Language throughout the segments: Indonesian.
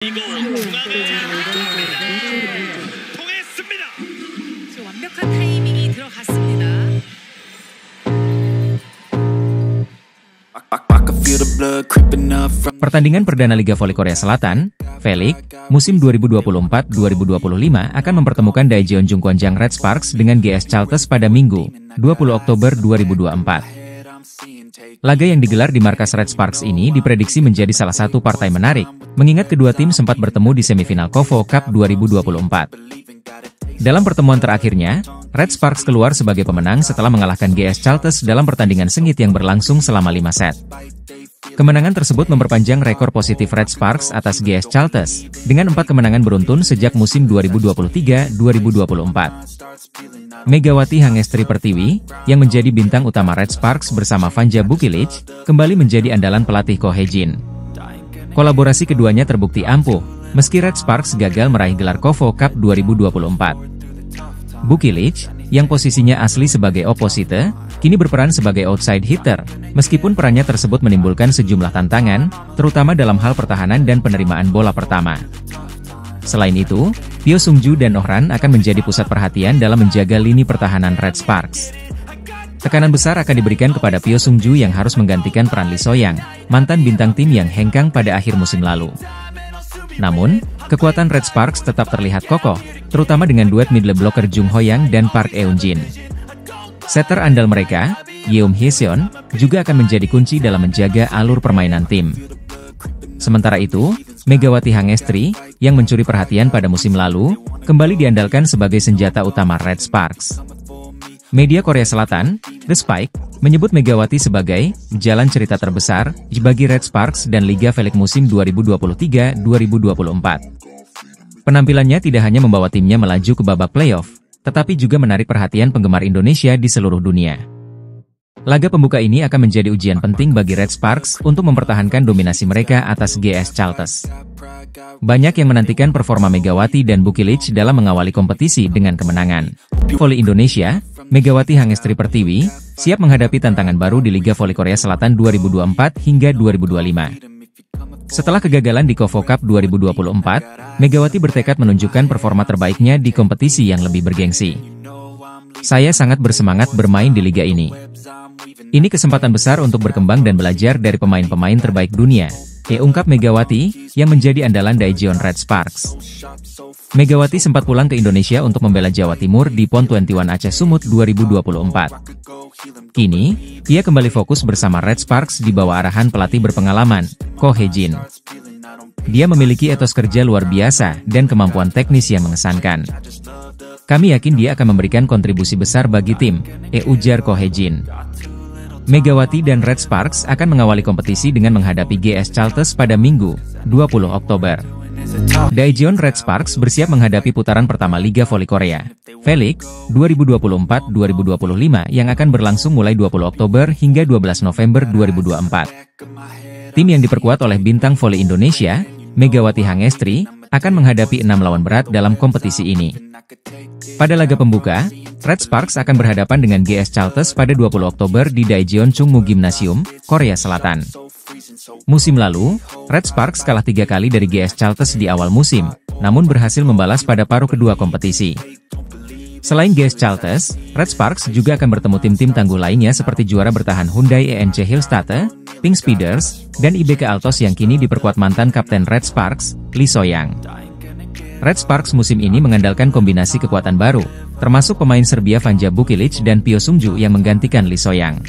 이고 중앙을 찔러줍니다. 통했습니다. 완벽한 타이밍이 들어갔습니다. Pertandingan perdana Liga Voli Korea Selatan, V-League, musim 2024-2025 akan mempertemukan Daejeon Jungkwanjang Red Sparks dengan GS Chalters pada Minggu, 20 Oktober 2024. Laga yang digelar di markas Red Sparks ini diprediksi menjadi salah satu partai menarik, mengingat kedua tim sempat bertemu di semifinal KOFO Cup 2024. Dalam pertemuan terakhirnya, Red Sparks keluar sebagai pemenang setelah mengalahkan GS Chalters dalam pertandingan sengit yang berlangsung selama 5 set. Kemenangan tersebut memperpanjang rekor positif Red Sparks atas GS Chalters, dengan 4 kemenangan beruntun sejak musim 2023-2024. Megawati Hangestri Pertiwi, yang menjadi bintang utama Red Sparks bersama Vanja Bukilic, kembali menjadi andalan pelatih Ko Hye-jin. Kolaborasi keduanya terbukti ampuh, meski Red Sparks gagal meraih gelar KOFO Cup 2024. Bukilic, yang posisinya asli sebagai opposite, kini berperan sebagai outside hitter, meskipun perannya tersebut menimbulkan sejumlah tantangan, terutama dalam hal pertahanan dan penerimaan bola pertama. Selain itu, Pyo Sung-ju dan Oh Ran akan menjadi pusat perhatian dalam menjaga lini pertahanan Red Sparks. Tekanan besar akan diberikan kepada Pyo Sung-ju yang harus menggantikan peran Lee So-young, mantan bintang tim yang hengkang pada akhir musim lalu. Namun, kekuatan Red Sparks tetap terlihat kokoh, terutama dengan duet middle blocker Jung Ho-yang dan Park Eun-jin. Setter andal mereka, Yeom Hye-seon, juga akan menjadi kunci dalam menjaga alur permainan tim. Sementara itu, Megawati Hangestri, yang mencuri perhatian pada musim lalu, kembali diandalkan sebagai senjata utama Red Sparks. Media Korea Selatan, The Spike, menyebut Megawati sebagai jalan cerita terbesar bagi Red Sparks dan Liga V-League musim 2023-2024. Penampilannya tidak hanya membawa timnya melaju ke babak playoff, tetapi juga menarik perhatian penggemar Indonesia di seluruh dunia. Laga pembuka ini akan menjadi ujian penting bagi Red Sparks untuk mempertahankan dominasi mereka atas GS Chalters. Banyak yang menantikan performa Megawati dan Bukilic dalam mengawali kompetisi dengan kemenangan. Voli Indonesia, Megawati Hangestri Pertiwi, siap menghadapi tantangan baru di Liga Voli Korea Selatan 2024 hingga 2025. Setelah kegagalan di KOFO Cup 2024, Megawati bertekad menunjukkan performa terbaiknya di kompetisi yang lebih bergengsi. Saya sangat bersemangat bermain di liga ini. Ini kesempatan besar untuk berkembang dan belajar dari pemain-pemain terbaik dunia, ungkap Megawati, yang menjadi andalan Daejeon Red Sparks. Megawati sempat pulang ke Indonesia untuk membela Jawa Timur di PON 21 Aceh Sumut 2024. Kini, ia kembali fokus bersama Red Sparks di bawah arahan pelatih berpengalaman, Ko Hye-jin. Dia memiliki etos kerja luar biasa dan kemampuan teknis yang mengesankan. Kami yakin dia akan memberikan kontribusi besar bagi tim, ujar Ko Hye-jin. Megawati dan Red Sparks akan mengawali kompetisi dengan menghadapi GS Chalters pada Minggu, 20 Oktober. Daejeon Red Sparks bersiap menghadapi putaran pertama Liga Voli Korea, V-League, 2024-2025 yang akan berlangsung mulai 20 Oktober hingga 12 November 2024. Tim yang diperkuat oleh bintang voli Indonesia, Megawati Hangestri, akan menghadapi 6 lawan berat dalam kompetisi ini. Pada laga pembuka, Red Sparks akan berhadapan dengan GS Chalters pada 20 Oktober di Daejeon Chungmu Gymnasium, Korea Selatan. Musim lalu, Red Sparks kalah 3 kali dari GS Chalters di awal musim, namun berhasil membalas pada paruh kedua kompetisi. Selain GS Chalters, Red Sparks juga akan bertemu tim-tim tangguh lainnya seperti juara bertahan Hyundai ENC Hillstatte, Pink Speeders, dan IBK Altos yang kini diperkuat mantan kapten Red Sparks, Lee So-young. Red Sparks musim ini mengandalkan kombinasi kekuatan baru, termasuk pemain Serbia Vanja Bukilic dan Pyo Sung-ju yang menggantikan Lee So-young.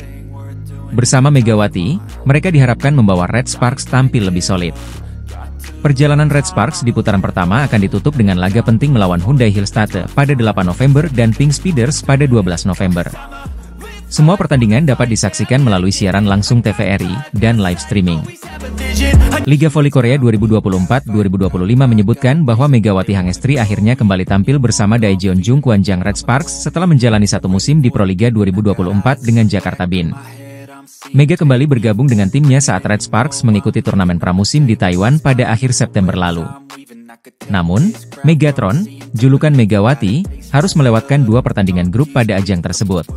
Bersama Megawati, mereka diharapkan membawa Red Sparks tampil lebih solid. Perjalanan Red Sparks di putaran pertama akan ditutup dengan laga penting melawan Hyundai Hillstatte pada 8 November dan Pink Speeders pada 12 November. Semua pertandingan dapat disaksikan melalui siaran langsung TVRI dan live streaming. Liga Voli Korea 2024-2025 menyebutkan bahwa Megawati Hangestri akhirnya kembali tampil bersama Daejeon Jungkwanjang Red Sparks setelah menjalani satu musim di Proliga 2024 dengan Jakarta Bin. Mega kembali bergabung dengan timnya saat Red Sparks mengikuti turnamen pramusim di Taiwan pada akhir September lalu. Namun, Megatron, julukan Megawati, harus melewatkan 2 pertandingan grup pada ajang tersebut.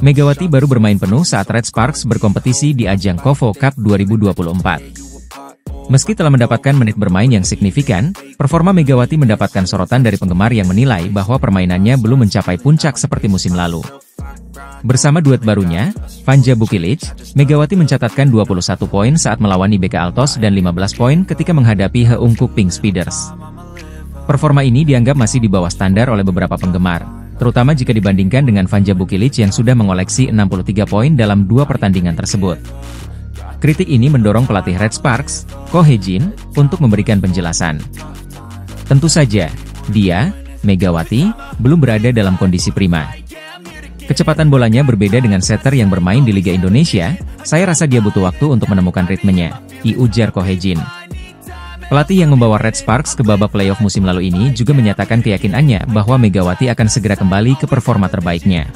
Megawati baru bermain penuh saat Red Sparks berkompetisi di ajang KOFO Cup 2024. Meski telah mendapatkan menit bermain yang signifikan, performa Megawati mendapatkan sorotan dari penggemar yang menilai bahwa permainannya belum mencapai puncak seperti musim lalu. Bersama duet barunya, Vanja Bukilic, Megawati mencatatkan 21 poin saat melawan IBK Altos dan 15 poin ketika menghadapi Heungkuk Pink Speeders. Performa ini dianggap masih di bawah standar oleh beberapa penggemar, terutama jika dibandingkan dengan Vanja Bukilic yang sudah mengoleksi 63 poin dalam 2 pertandingan tersebut. Kritik ini mendorong pelatih Red Sparks, Ko Hye-jin, untuk memberikan penjelasan. Tentu saja, dia, Megawati, belum berada dalam kondisi prima. Kecepatan bolanya berbeda dengan setter yang bermain di Liga Indonesia, saya rasa dia butuh waktu untuk menemukan ritmenya, ujar Ko Hye-jin. Pelatih yang membawa Red Sparks ke babak playoff musim lalu ini juga menyatakan keyakinannya bahwa Megawati akan segera kembali ke performa terbaiknya.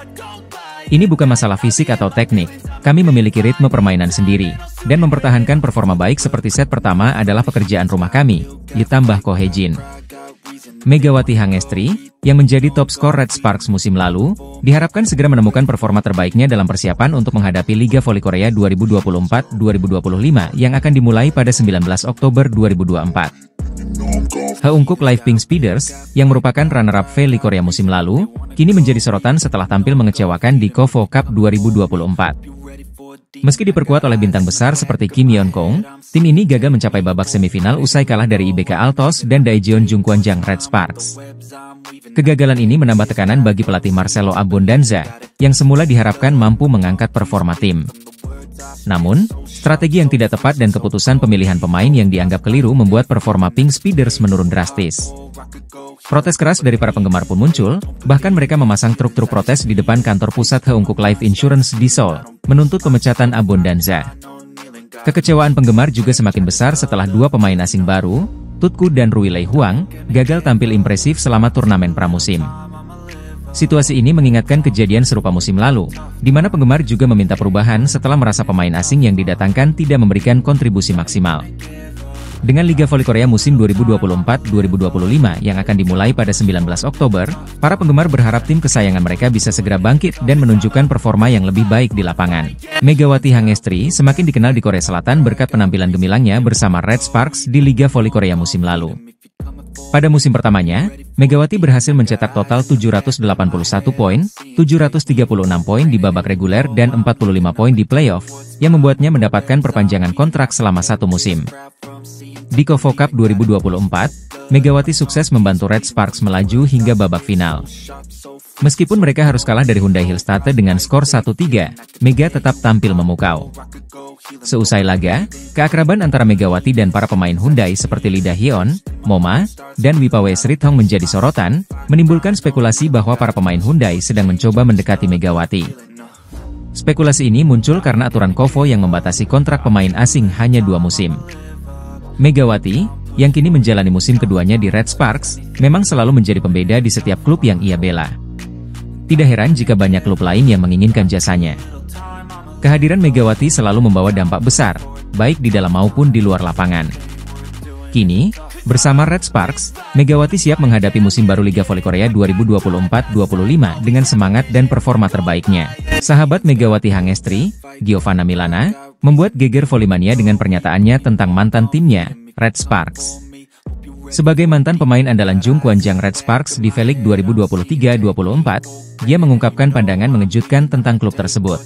Ini bukan masalah fisik atau teknik, kami memiliki ritme permainan sendiri, dan mempertahankan performa baik seperti set pertama adalah pekerjaan rumah kami, ditambah Ko Hye-jin. Megawati Hangestri, yang menjadi top skor Red Sparks musim lalu, diharapkan segera menemukan performa terbaiknya dalam persiapan untuk menghadapi Liga Voli Korea 2024-2025 yang akan dimulai pada 19 Oktober 2024. Heungkuk Live Pink Speeders, yang merupakan runner-up Voli Korea musim lalu, kini menjadi sorotan setelah tampil mengecewakan di KOFO Cup 2024. Meski diperkuat oleh bintang besar seperti Kim Yeon-kong, tim ini gagal mencapai babak semifinal usai kalah dari IBK Altos dan Daejeon Jungkwanjang Red Sparks. Kegagalan ini menambah tekanan bagi pelatih Marcelo Abondanza, yang semula diharapkan mampu mengangkat performa tim. Namun, strategi yang tidak tepat dan keputusan pemilihan pemain yang dianggap keliru membuat performa Pink Speeders menurun drastis. Protes keras dari para penggemar pun muncul, bahkan mereka memasang truk-truk protes di depan kantor pusat Heungkuk Life Insurance di Seoul, menuntut pemecatan Abondanza. Kekecewaan penggemar juga semakin besar setelah 2 pemain asing baru, Tutku dan Rui Lei Huang, gagal tampil impresif selama turnamen pramusim. Situasi ini mengingatkan kejadian serupa musim lalu, di mana penggemar juga meminta perubahan setelah merasa pemain asing yang didatangkan tidak memberikan kontribusi maksimal. Dengan Liga Voli Korea musim 2024-2025 yang akan dimulai pada 19 Oktober, para penggemar berharap tim kesayangan mereka bisa segera bangkit dan menunjukkan performa yang lebih baik di lapangan. Megawati Hangestri semakin dikenal di Korea Selatan berkat penampilan gemilangnya bersama Red Sparks di Liga Voli Korea musim lalu. Pada musim pertamanya, Megawati berhasil mencetak total 781 poin, 736 poin di babak reguler dan 45 poin di playoff, yang membuatnya mendapatkan perpanjangan kontrak selama 1 musim. Di KOFO Cup 2024, Megawati sukses membantu Red Sparks melaju hingga babak final. Meskipun mereka harus kalah dari Hyundai Hillstate dengan skor 1-3, Mega tetap tampil memukau. Seusai laga, keakraban antara Megawati dan para pemain Hyundai seperti Lee Da-hyun, Moma, dan Wipawe Srithong menjadi sorotan, menimbulkan spekulasi bahwa para pemain Hyundai sedang mencoba mendekati Megawati. Spekulasi ini muncul karena aturan KOFO yang membatasi kontrak pemain asing hanya 2 musim. Megawati, yang kini menjalani musim keduanya di Red Sparks, memang selalu menjadi pembeda di setiap klub yang ia bela. Tidak heran jika banyak klub lain yang menginginkan jasanya. Kehadiran Megawati selalu membawa dampak besar, baik di dalam maupun di luar lapangan. Kini, bersama Red Sparks, Megawati siap menghadapi musim baru Liga Voli Korea 2024-2025 dengan semangat dan performa terbaiknya. Sahabat Megawati Hangestri, Giovanna Milana, membuat geger Volimania dengan pernyataannya tentang mantan timnya, Red Sparks. Sebagai mantan pemain andalan Jungkwanjang Red Sparks di V-League 2023-24, dia mengungkapkan pandangan mengejutkan tentang klub tersebut.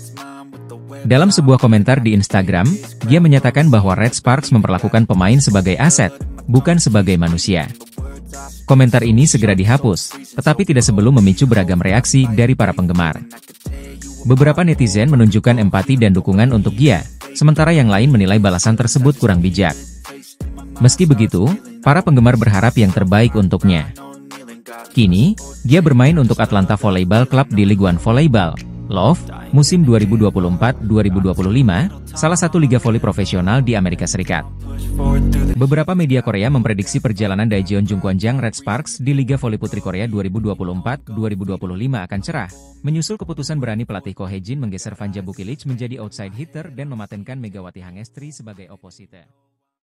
Dalam sebuah komentar di Instagram, dia menyatakan bahwa Red Sparks memperlakukan pemain sebagai aset, bukan sebagai manusia. Komentar ini segera dihapus, tetapi tidak sebelum memicu beragam reaksi dari para penggemar. Beberapa netizen menunjukkan empati dan dukungan untuk dia, sementara yang lain menilai balasan tersebut kurang bijak. Meski begitu, para penggemar berharap yang terbaik untuknya. Kini, dia bermain untuk Atlanta Volleyball Club di League One Volleyball, LOV, musim 2024-2025, salah satu liga voli profesional di Amerika Serikat. Beberapa media Korea memprediksi perjalanan Daejeon Jungkwanjang Red Sparks di Liga Voli Putri Korea 2024-2025 akan cerah, menyusul keputusan berani pelatih Ko Hye-jin menggeser Vanja Bukilic menjadi outside hitter dan mematenkan Megawati Hangestri sebagai oposite.